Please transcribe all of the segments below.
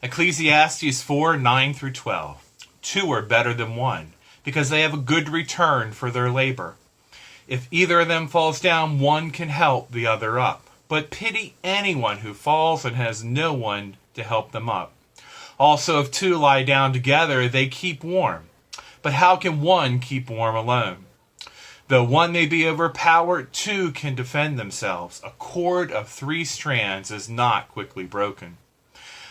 Ecclesiastes 4:9 through 12. Two are better than one, because they have a good return for their labor. If either of them falls down, one can help the other up. But pity anyone who falls and has no one to help them up. Also, if two lie down together, they keep warm. But how can one keep warm alone? Though one may be overpowered, two can defend themselves. A cord of 3 strands is not quickly broken.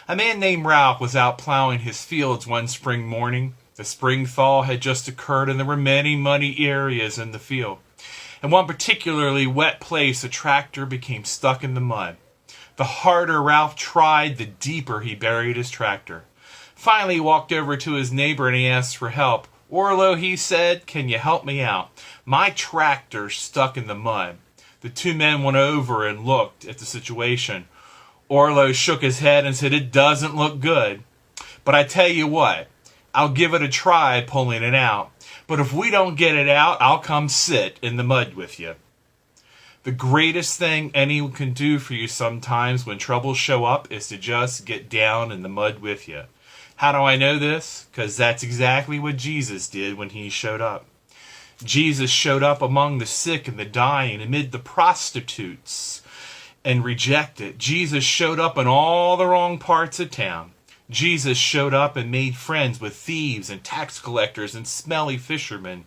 A man named Ralph was out plowing his fields one spring morning. The spring thaw had just occurred and there were many muddy areas in the field. In one particularly wet place, the tractor became stuck in the mud. The harder Ralph tried, the deeper he buried his tractor. Finally, he walked over to his neighbor and he asked for help. "Orlo," he said, "can you help me out? My tractor's stuck in the mud." The two men went over and looked at the situation. Orlo shook his head and said, "It doesn't look good. But I tell you what, I'll give it a try pulling it out. But if we don't get it out, I'll come sit in the mud with you." The greatest thing anyone can do for you sometimes when troubles show up is to just get down in the mud with you. How do I know this? Because that's exactly what Jesus did when he showed up. Jesus showed up among the sick and the dying, amid the prostitutes and rejected. Jesus showed up in all the wrong parts of town. Jesus showed up and made friends with thieves and tax collectors and smelly fishermen.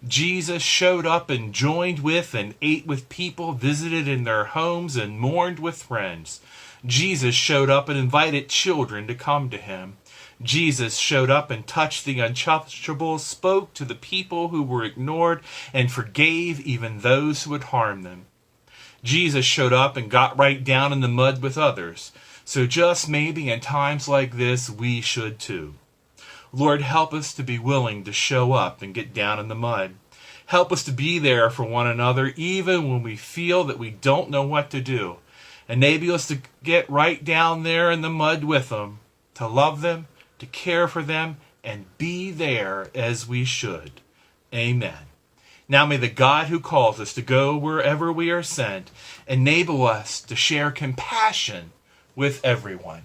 Jesus showed up and joined with and ate with people, visited in their homes and mourned with friends. Jesus showed up and invited children to come to him. Jesus showed up and touched the untouchables, spoke to the people who were ignored, and forgave even those who had harmed them. Jesus showed up and got right down in the mud with others. So just maybe in times like this, we should too. Lord, help us to be willing to show up and get down in the mud. Help us to be there for one another, even when we feel that we don't know what to do. Enable us to get right down there in the mud with them, to love them, to care for them, and be there as we should. Amen. Now may the God who calls us to go wherever we are sent enable us to share compassion with everyone.